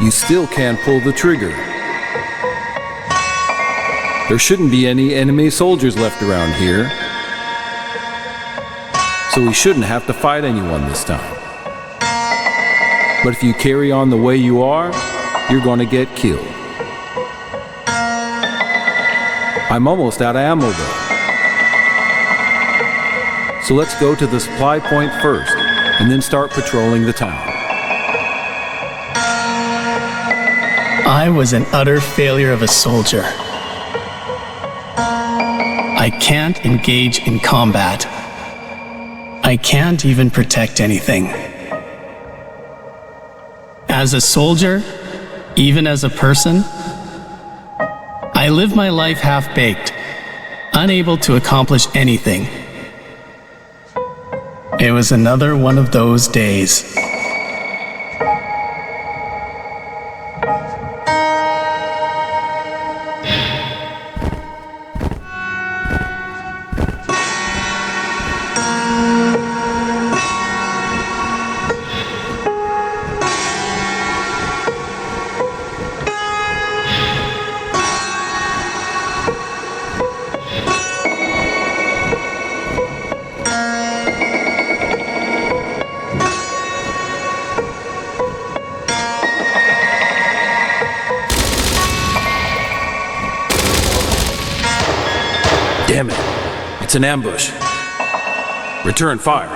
you still can't pull the trigger. There shouldn't be any enemy soldiers left around here, so we shouldn't have to fight anyone this time. But if you carry on the way you are, you're going to get killed. I'm almost out of ammo though. So let's go to the supply point first, and then start patrolling the town. I was an utter failure of a soldier. I can't engage in combat. I can't even protect anything. As a soldier, even as a person, I live my life half-baked, unable to accomplish anything. It was another one of those days. Damn it, it's an ambush. Return fire.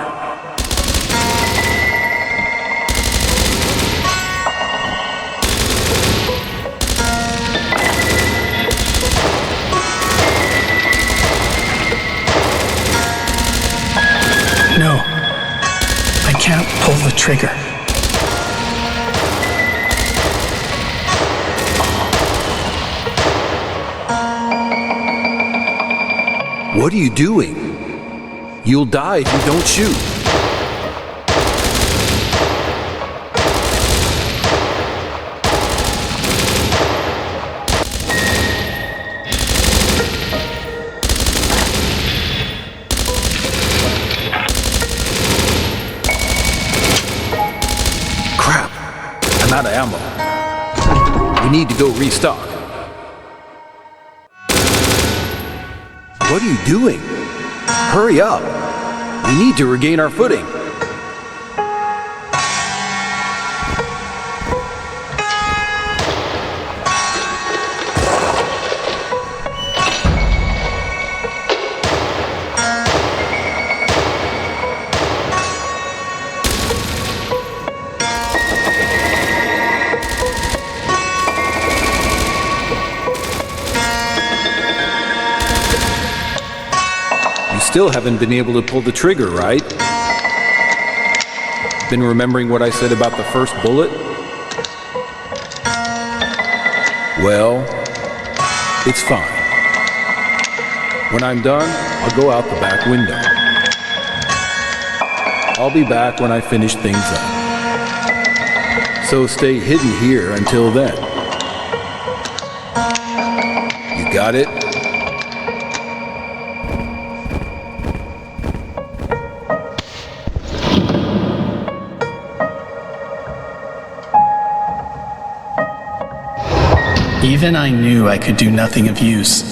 No, I can't pull the trigger. What are you doing? You'll die if you don't shoot. Crap, I'm out of ammo. We need to go restock. What are you doing? Hurry up! We need to regain our footing. Still haven't been able to pull the trigger, right? Been remembering what I said about the first bullet? Well, it's fine. When I'm done, I'll go out the back window. I'll be back when I finish things up. So stay hidden here until then. You got it? Even I knew I could do nothing of use.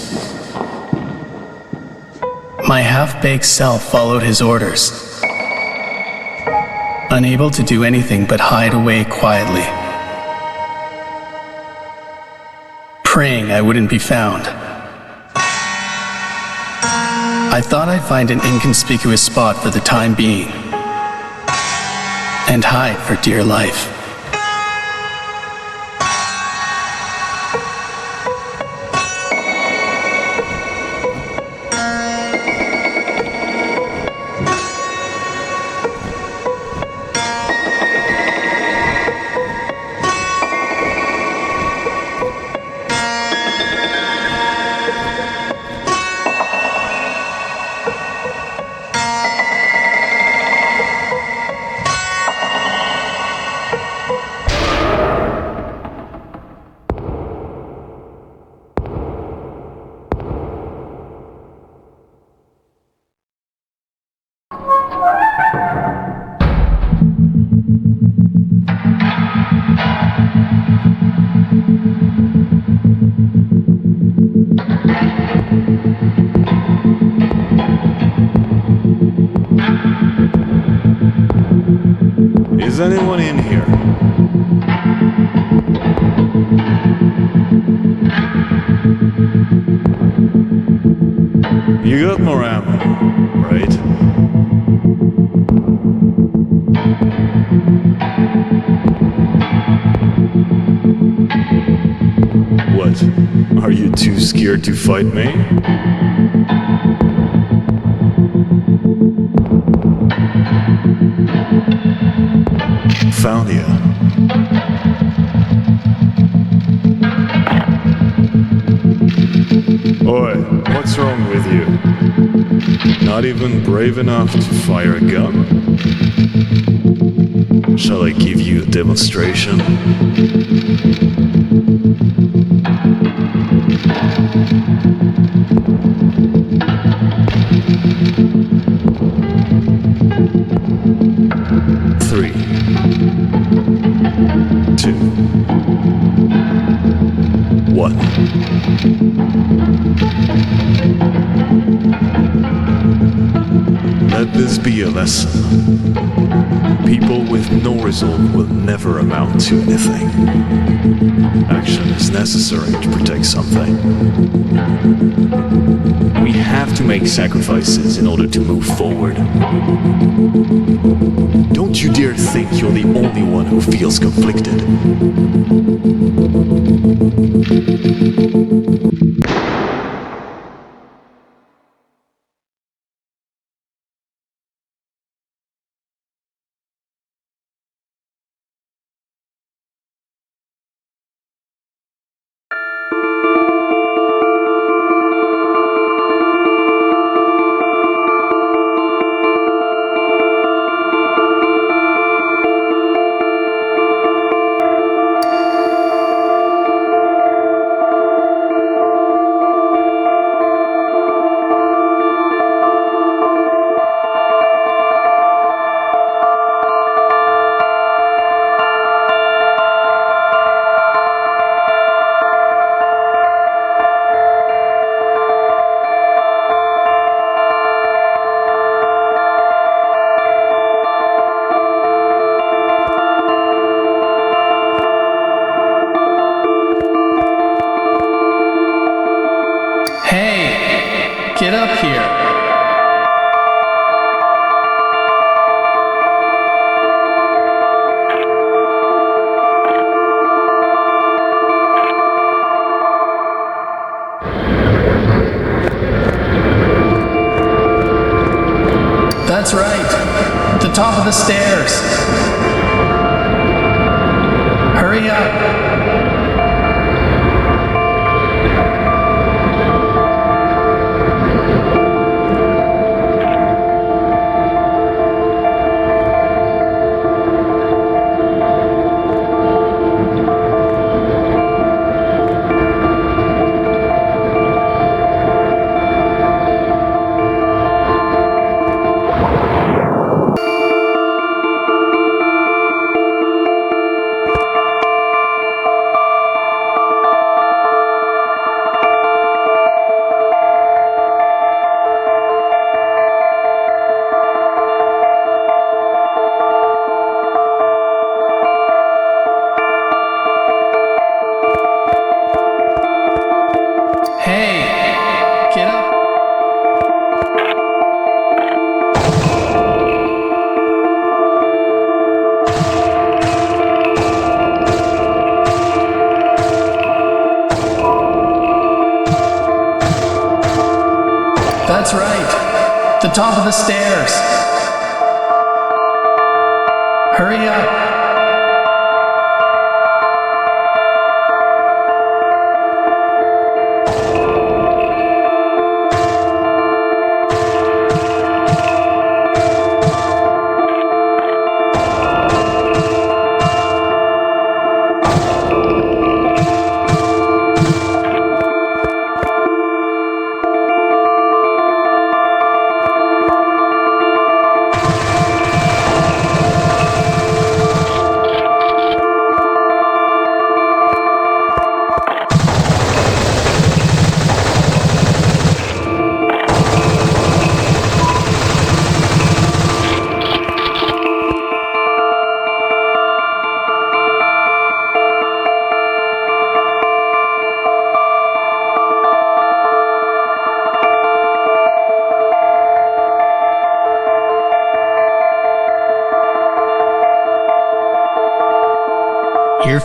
My half-baked self followed his orders, unable to do anything but hide away quietly, praying I wouldn't be found. I thought I'd find an inconspicuous spot for the time being, and hide for dear life. in here. You got more ammo, right? What? Are you too scared to fight me? Found you. Oi, what's wrong with you? Not even brave enough to fire a gun? Shall I give you a demonstration? Three, two, one. Let this be a lesson. People with no resolve will never amount to anything. Action is necessary to protect something. We have to make sacrifices in order to move forward. Don't you dare think you're the only one who feels conflicted. Hey, get up here. That's right. The top of the stairs. Hurry up. That's right. The top of the stairs. Hurry up.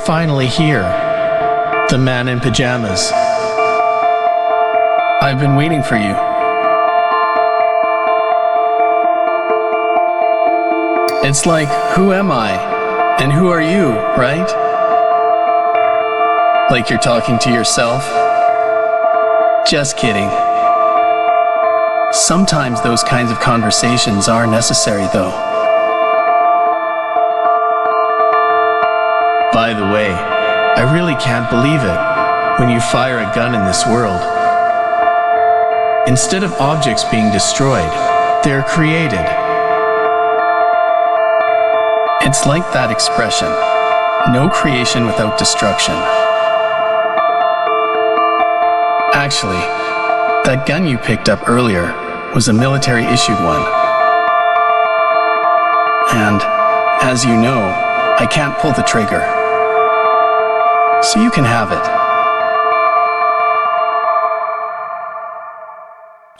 finally here, the man in pajamas. I've been waiting for you. It's like, who am I? And who are you, right? Like you're talking to yourself? Just kidding. Sometimes those kinds of conversations are necessary, though. By the way, I really can't believe it when you fire a gun in this world. Instead of objects being destroyed, they're created. It's like that expression, no creation without destruction. Actually, that gun you picked up earlier was a military-issued one. And, as you know, I can't pull the trigger. So you can have it.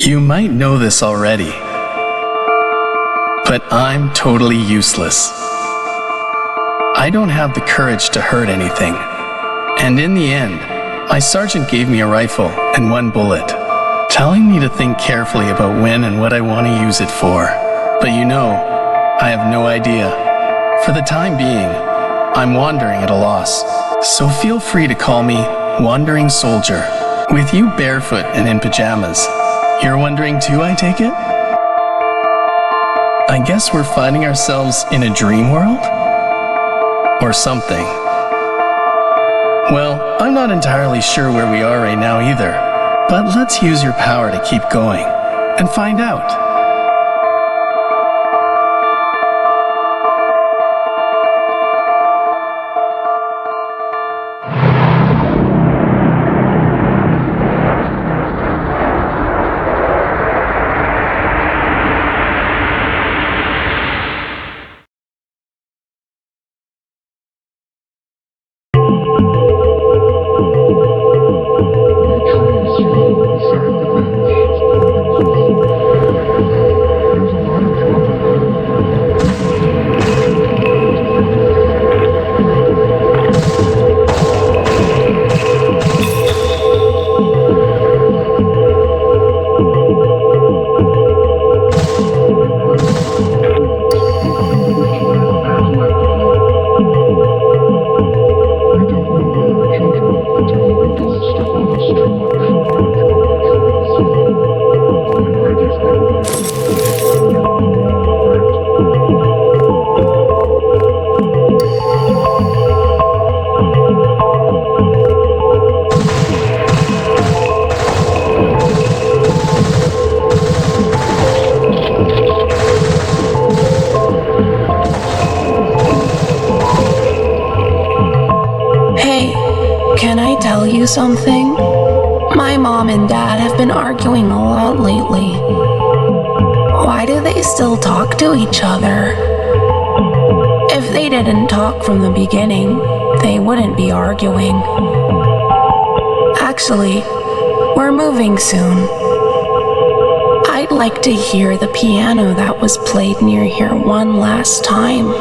You might know this already, but I'm totally useless. I don't have the courage to hurt anything. And in the end, my sergeant gave me a rifle and one bullet, telling me to think carefully about when and what I want to use it for. But you know, I have no idea. For the time being, I'm wandering at a loss. So feel free to call me Wandering Soldier. With you barefoot and in pajamas. You're wondering too, I take it? I guess we're finding ourselves in a dream world? Or something. Well, I'm not entirely sure where we are right now either, but let's use your power to keep going and find out. Something? My mom and dad have been arguing a lot lately. Why do they still talk to each other? If they didn't talk from the beginning, they wouldn't be arguing. Actually, we're moving soon. I'd like to hear the piano that was played near here one last time.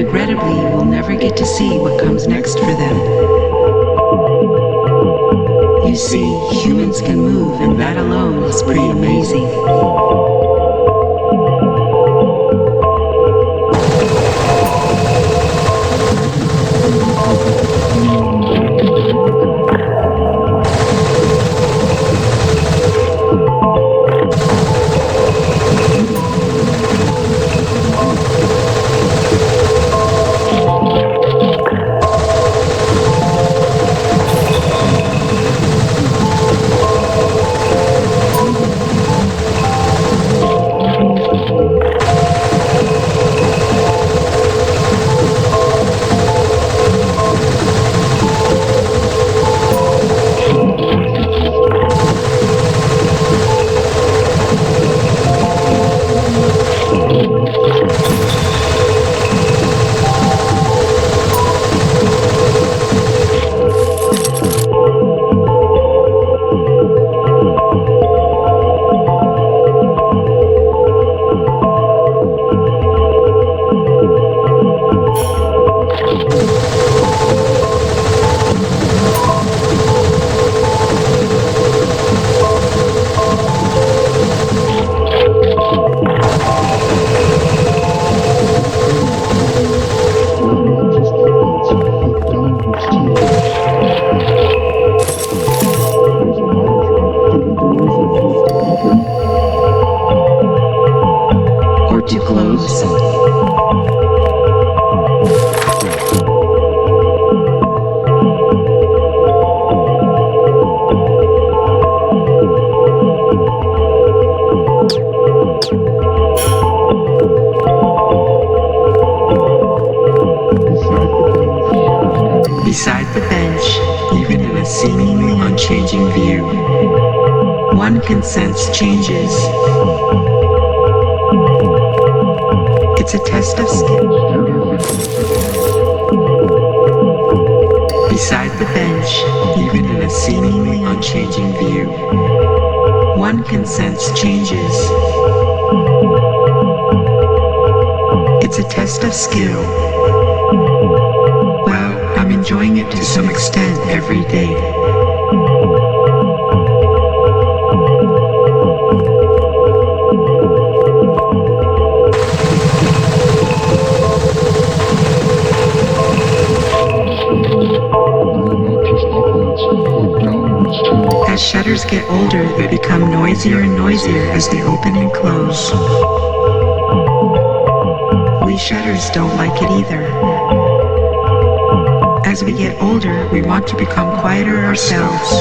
regrettably you will never get to see what comes next for them. You see, humans can move, and that alone is pretty amazing. Beside the bench, even in a seemingly unchanging view, one can sense changes. It's a test of skill. Beside the bench, even in a seemingly unchanging view, one can sense changes. It's a test of skill. Well, I'm enjoying it to some extent every day. As shutters get older, they become noisier and noisier as they open and close. We shutters don't like it either. As we get older, we want to become quieter ourselves.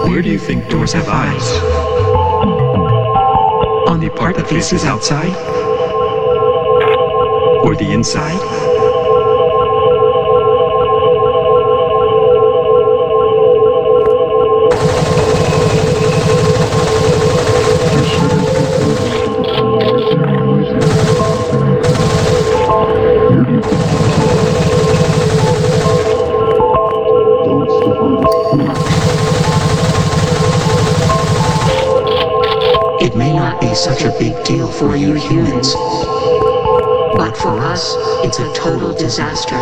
Where do you think doors have eyes? On the part that faces outside? Or the inside? It may not be such a big deal for you humans, but for us, it's a total disaster.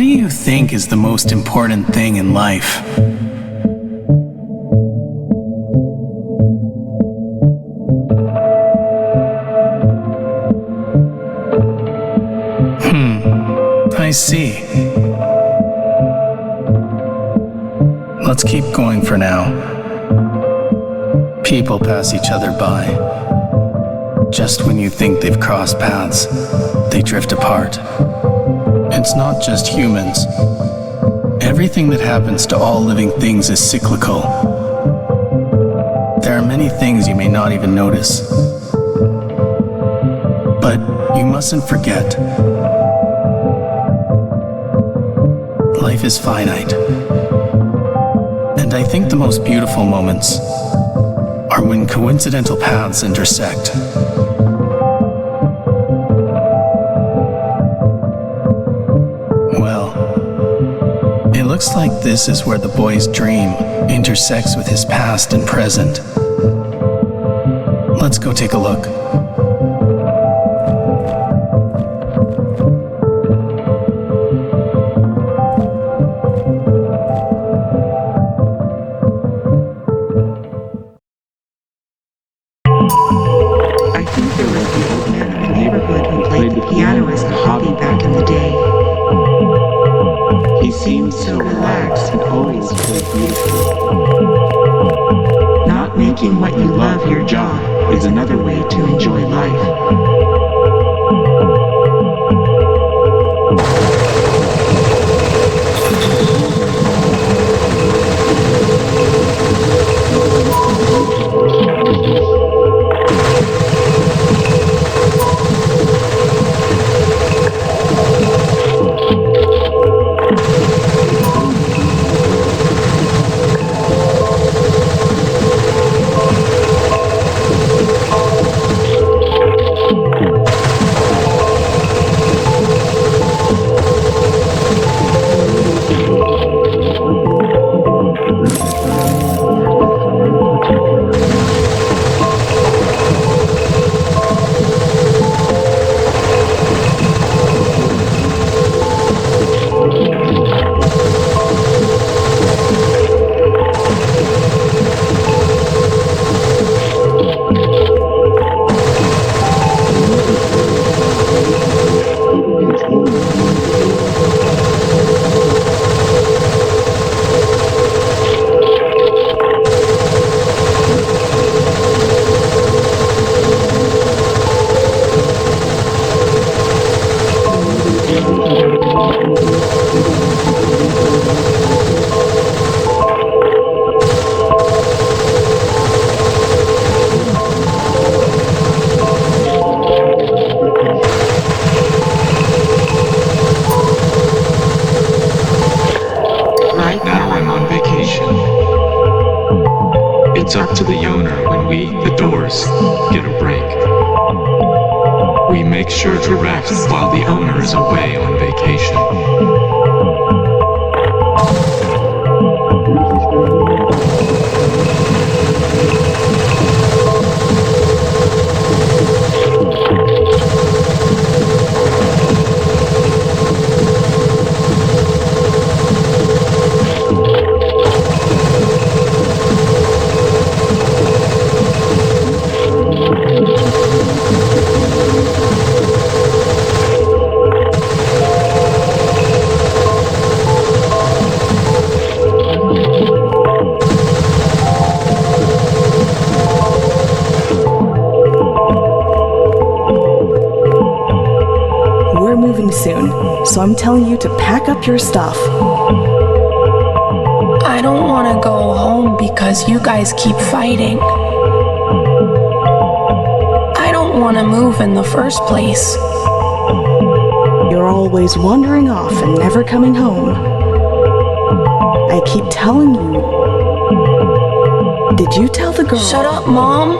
What do you think is the most important thing in life? I see. Let's keep going for now. People pass each other by. Just when you think they've crossed paths, they drift apart. It's not just humans. Everything that happens to all living things is cyclical. There are many things you may not even notice. But you mustn't forget, life is finite. And I think the most beautiful moments are when coincidental paths intersect. Well, it looks like this is where the boy's dream intersects with his past and present. Let's go take a look. I think there was the old man in the neighborhood who played the piano as a hobby back in the day. He seemed so relaxed and always played beautifully. Not making what you love your job is another way to enjoy life. It's up to the owner when we, the doors, get a break. We make sure to rest while the owner is away on vacation. We're moving soon, so I'm telling you to pack up your stuff. I don't want to go home because you guys keep fighting. I don't want to move in the first place. You're always wandering off and never coming home. I keep telling you. Did you tell the girl? Shut up, Mom.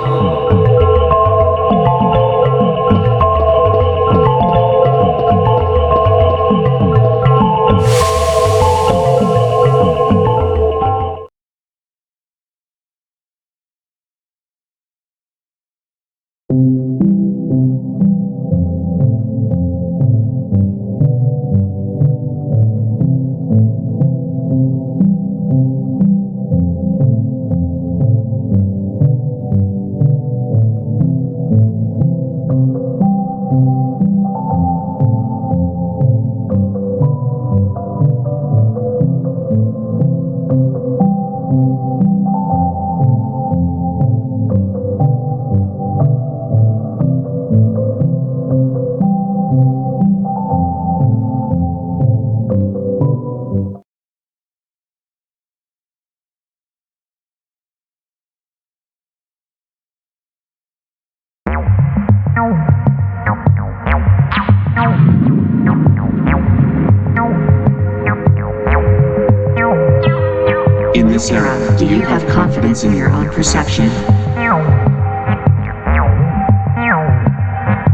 In this era, do you have confidence in your own perception?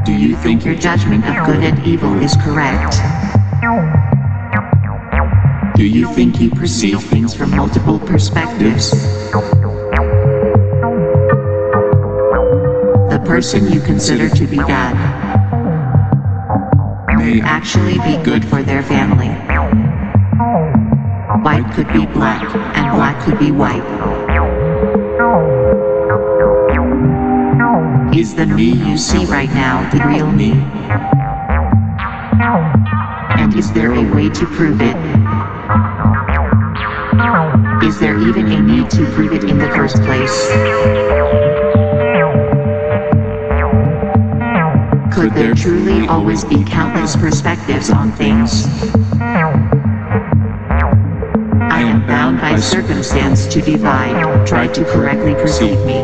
Do you think your judgment of good and evil is correct? Do you think you perceive things from multiple perspectives? The person you consider to be bad may actually be good for their family. White could be black, and black could be white. Is the me you see right now the real me? And is there a way to prove it? Is there even a need to prove it in the first place? Could there truly always be countless perspectives on things? I am bound by circumstance to divide, try to correctly perceive me.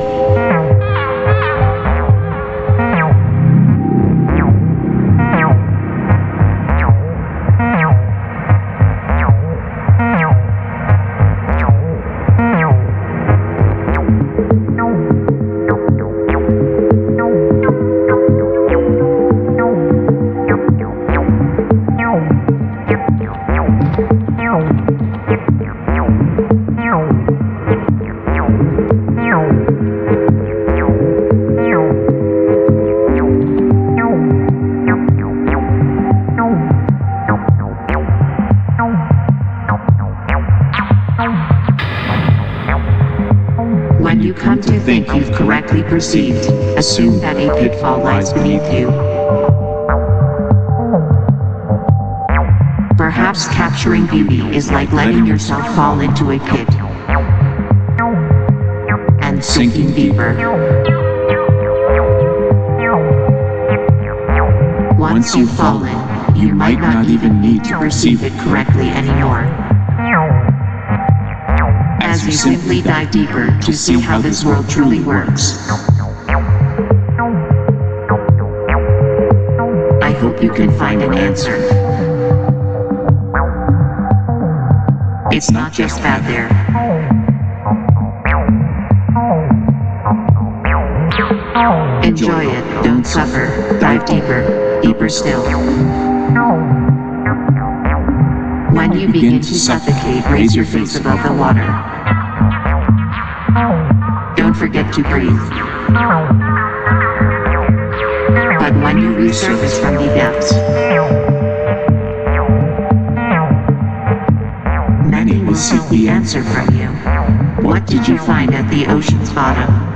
When you come to think you've correctly perceived, assume that a pitfall lies beneath you. Perhaps capturing beauty is like letting yourself fall into a pit and sinking deeper. Once you've fallen, you might not even need to perceive it correctly anymore, as you simply dive deeper to see how this world truly works. I hope you can find an answer. It's not just bad there. Enjoy it, don't suffer, dive deeper, deeper still. When you begin to suffocate, raise your face above the water. Don't forget to breathe. But when you resurface from the depths, many will seek the answer from you. What did you find at the ocean's bottom?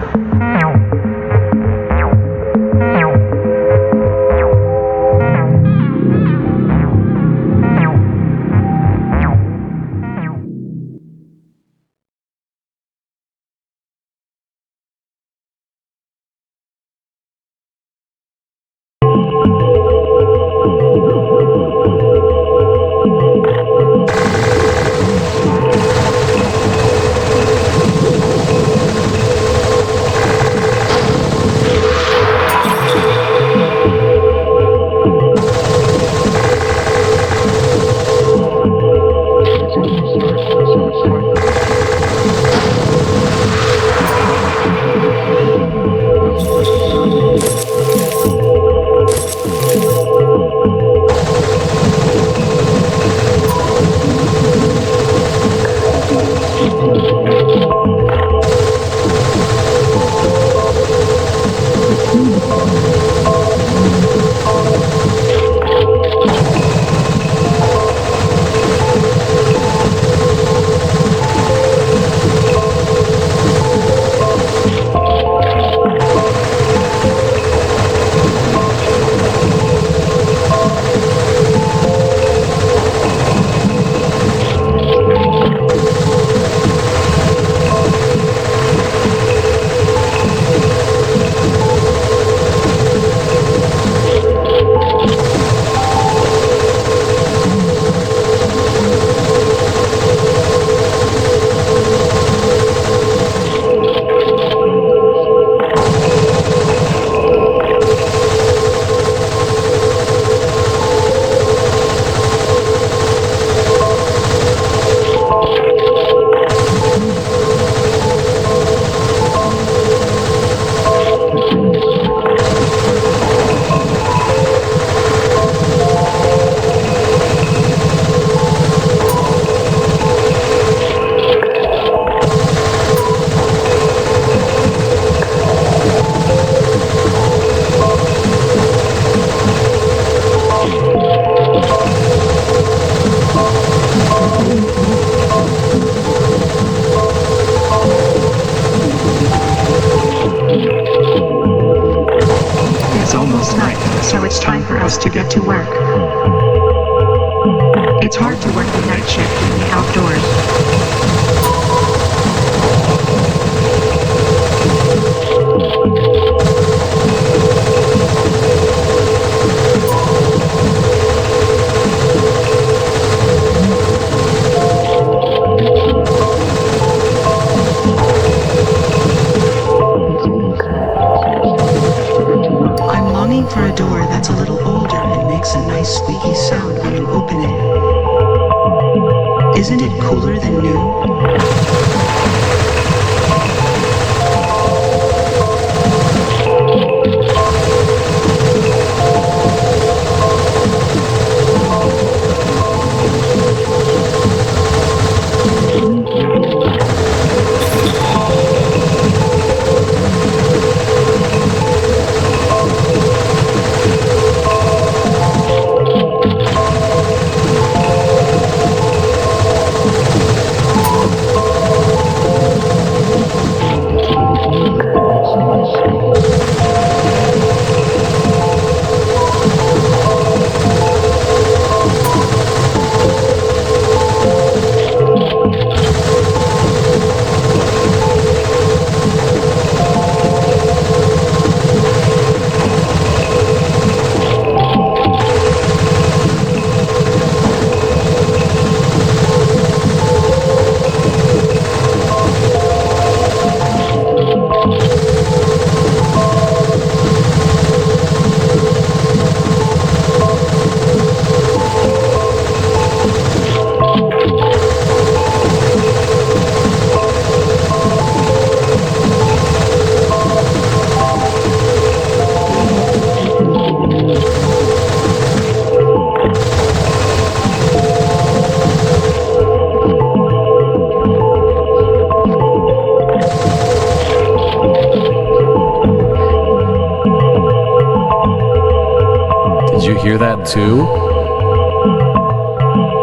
hear that too?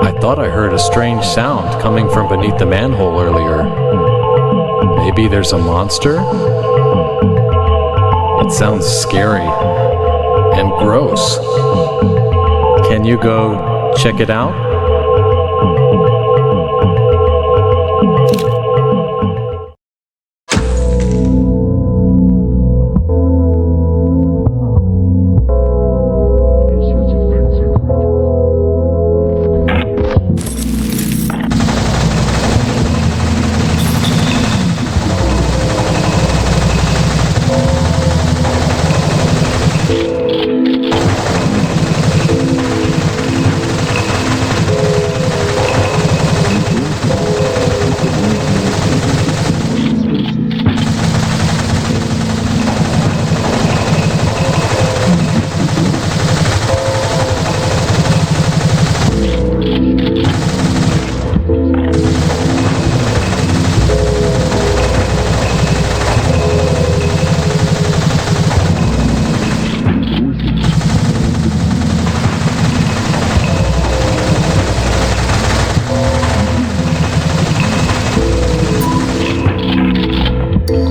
I thought I heard a strange sound coming from beneath the manhole earlier. Maybe there's a monster? It sounds scary and gross. Can you go check it out?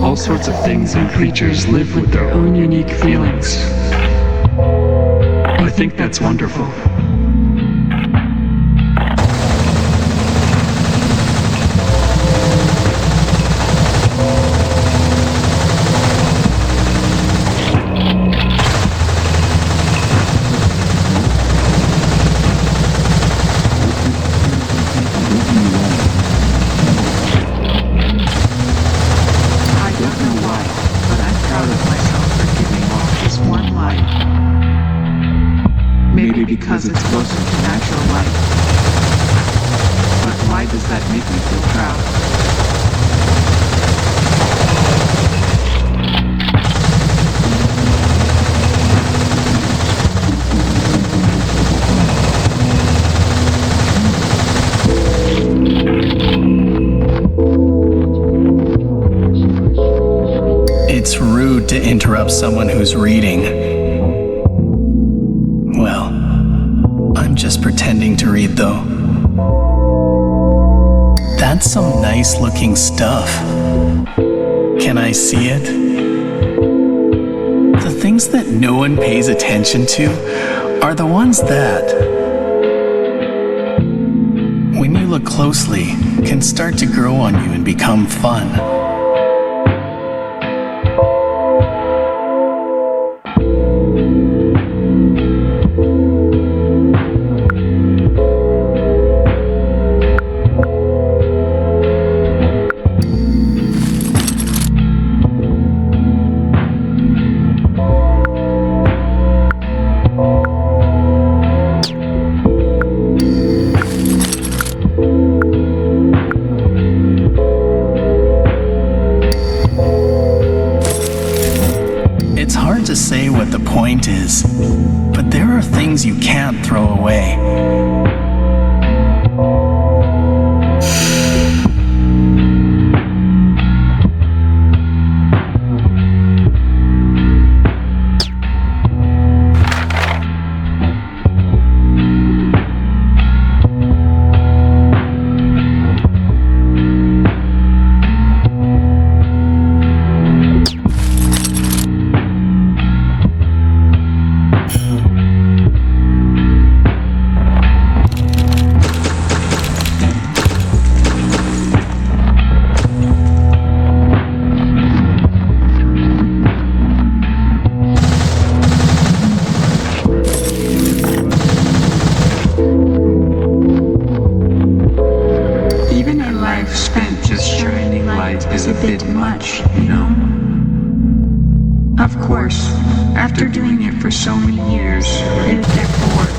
All sorts of things and creatures live with their own unique feelings. I think that's wonderful. Maybe because it's closer to natural light. But why does that make me feel proud? It's rude to interrupt someone who's reading. Well, I'm just pretending to read though. That's some nice looking stuff. Can I see it? The things that no one pays attention to are the ones that, when you look closely, can start to grow on you and become fun. It's hard to say what the point is, but there are things you can't throw away. Is a bit much, you know? Of course, after doing it for so many years, it'd get bored.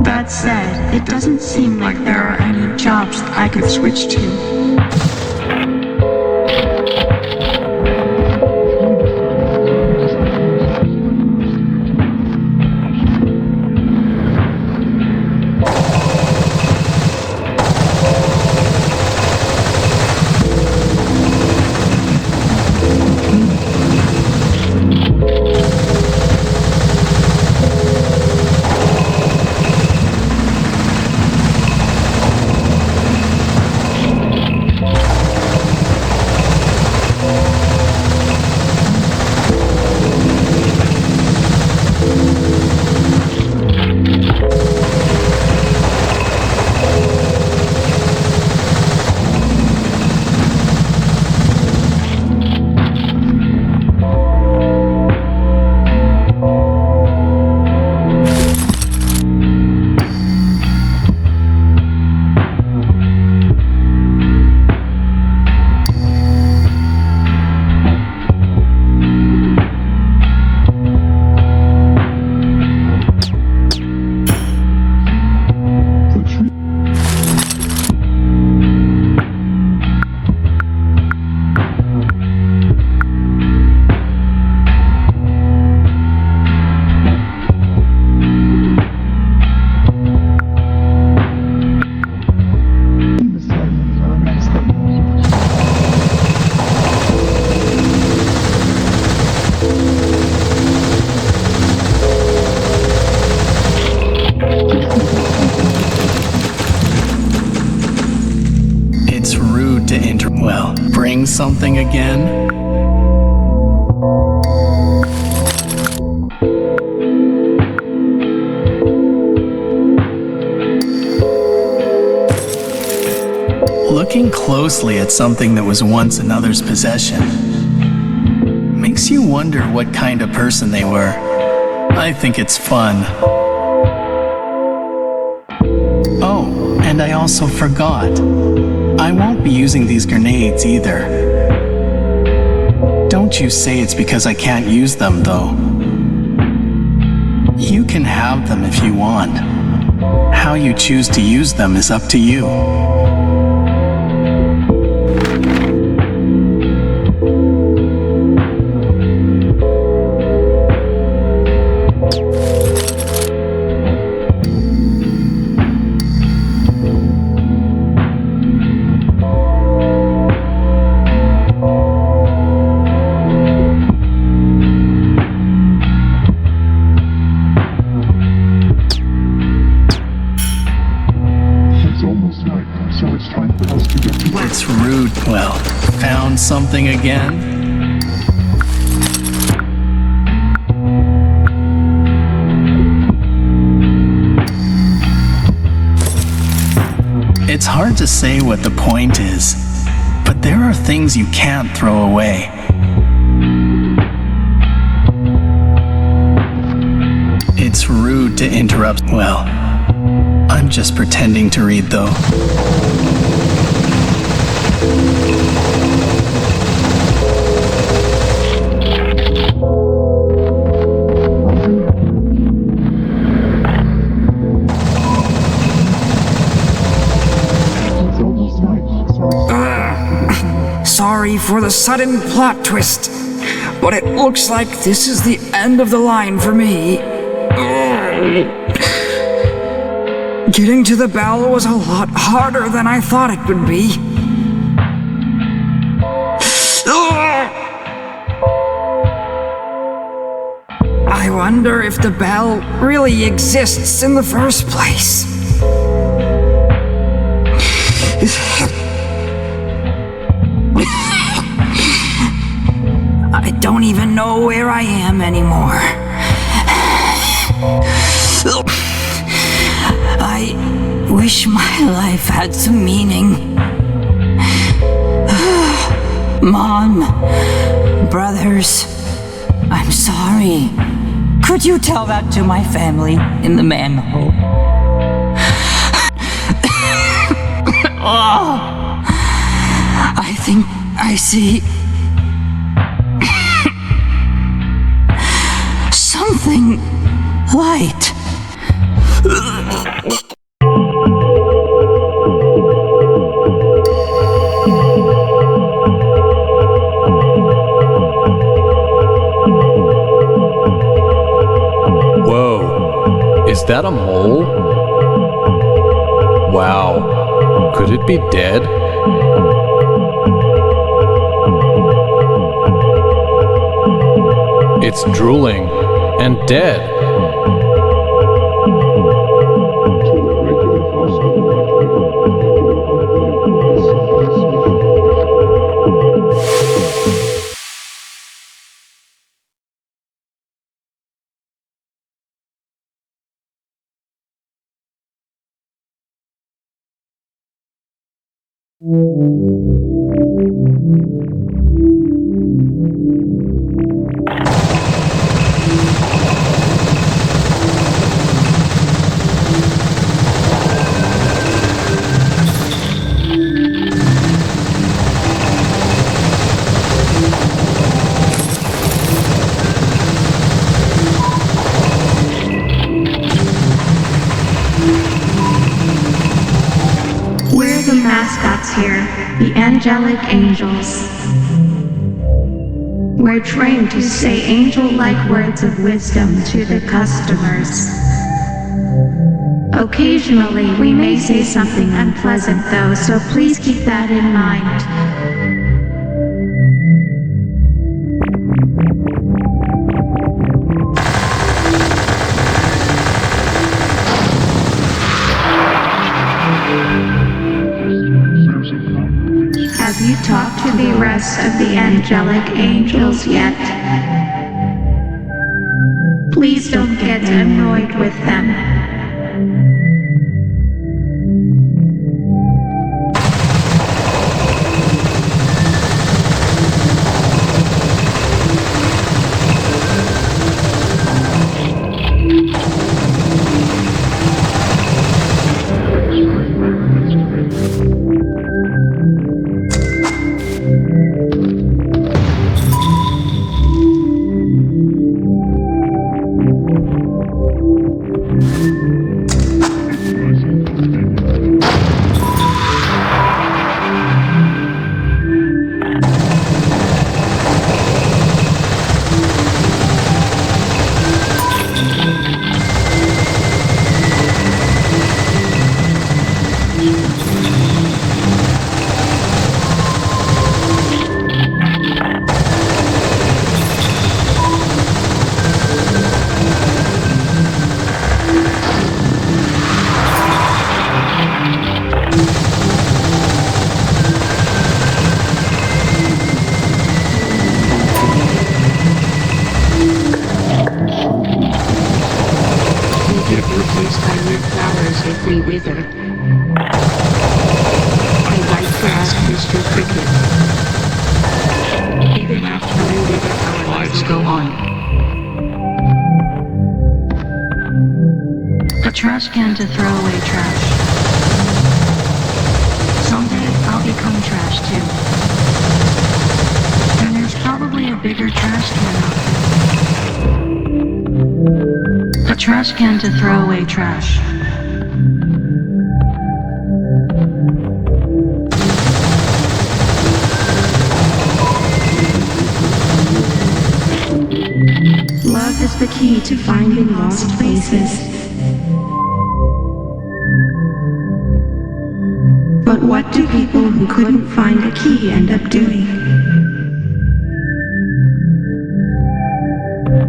That said, it doesn't seem like there are any jobs I could switch to. bring something again? Looking closely at something that was once another's possession makes you wonder what kind of person they were. I think it's fun. Oh, and I also forgot. I won't be using these grenades either. Don't you say it's because I can't use them, though. You can have them if you want. How you choose to use them is up to you. It's rude. Well, found something again? It's hard to say what the point is, but there are things you can't throw away. It's rude to interrupt. Well, I'm just pretending to read, though. Sorry for the sudden plot twist, but it looks like this is the end of the line for me. Getting to the bell was a lot harder than I thought it would be. I wonder if the bell really exists in the first place. I don't even know where I am anymore. I wish my life had some meaning. Mom, brothers, I'm sorry. Could you tell that to my family in the manhole? I think I see something light. Whoa, is that a mole? Wow, could it be dead? It's drooling and dead. We're the mascots here, the angelic angels. We're trained to say angel-like words of wisdom to the customers. Occasionally we may say something unpleasant though, so please keep that in mind. Have you talked to the rest of the angelic angels yet? Please don't get annoyed with them. Replaced by new flowers if we wither. I'd like to ask Mr. Cricket. Even after we wither, our lives go on. A trash can to throw away trash. Someday I'll become trash too. And there's probably a bigger trash can out there. A trash can to throw away trash. Love is the key to finding lost places. But what do people who couldn't find a key end up doing?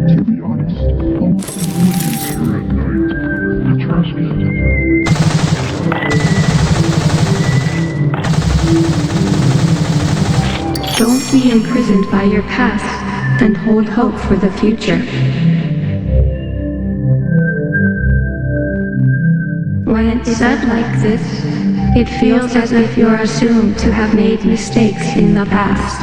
To be honest, almost everyone is here at night with a trash can. Don't be imprisoned by your past, and hold hope for the future. When it's said like this, it feels as if you're assumed to have made mistakes in the past.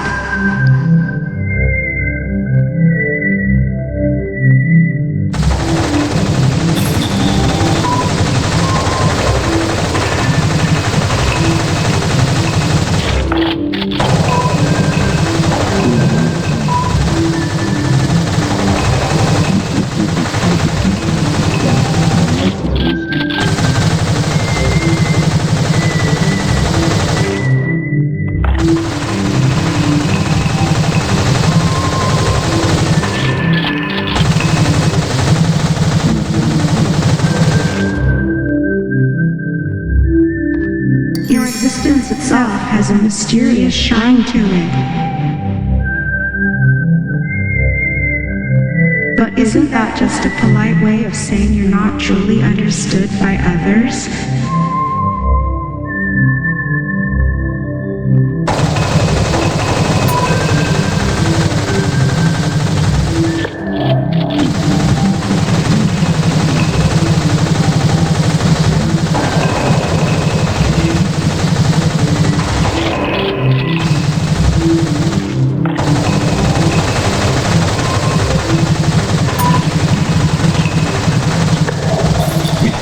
Your existence itself has a mysterious shine to it. But isn't that just a polite way of saying you're not truly understood by others?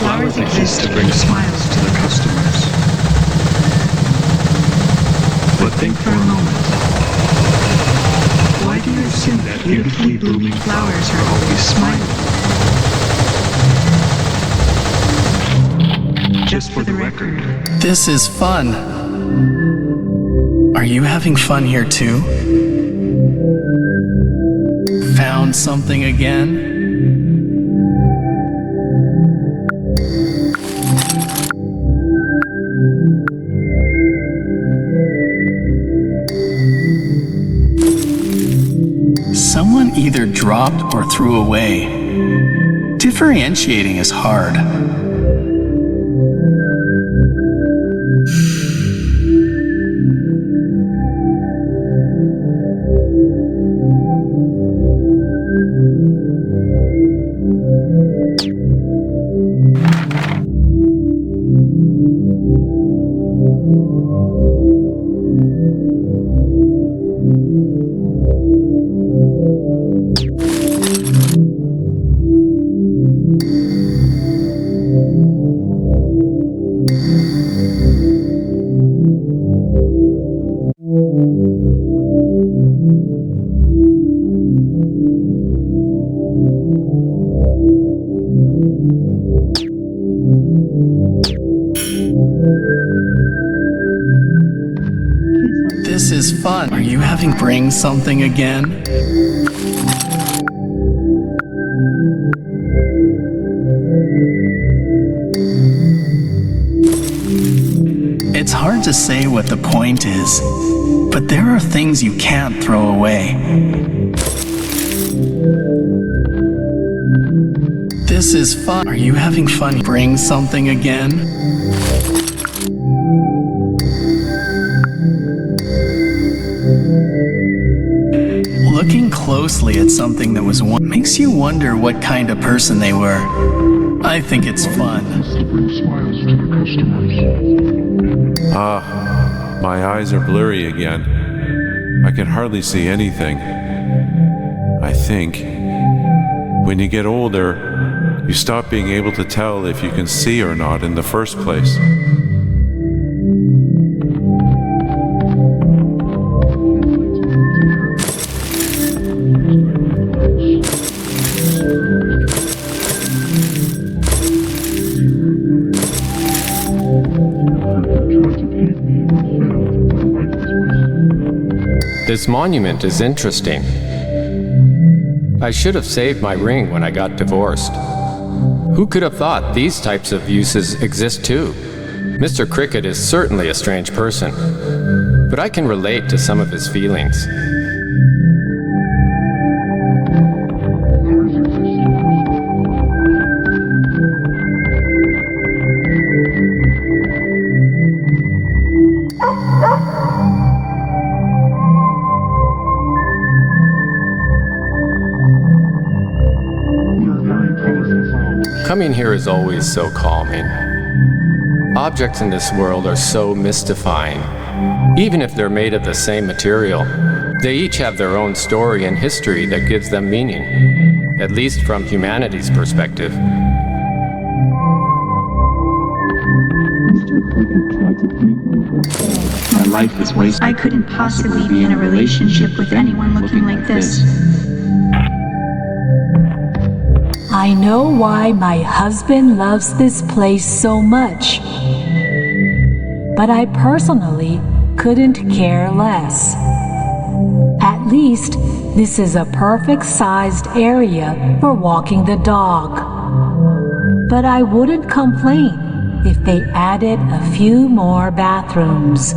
Flowers exist to bring smiles to the customers. But think for a moment. Why do you assume that beautifully blooming flowers are always smiling? Just for the record. This is fun. Are you having fun here too? Found something again? Someone either dropped or threw away. Differentiating is hard. This is fun. Are you having bring something again? It's hard to say what the point is, but there are things you can't throw away. This is fun. Are you having fun? Bring something again? Looking closely at something that was one makes you wonder what kind of person they were. I think it's fun. My eyes are blurry again. I can hardly see anything. I think when you get older, you stop being able to tell if you can see or not in the first place. This monument is interesting. I should have saved my ring when I got divorced. Who could have thought these types of uses exist too? Mr. Cricket is certainly a strange person, but I can relate to some of his feelings. Coming here is always so calming. Objects in this world are so mystifying. Even if they're made of the same material, they each have their own story and history that gives them meaning, at least from humanity's perspective. My life is wasted. I couldn't possibly be in a relationship with anyone looking like this. I know why my husband loves this place so much, but I personally couldn't care less. At least this is a perfect-sized area for walking the dog. But I wouldn't complain if they added a few more bathrooms.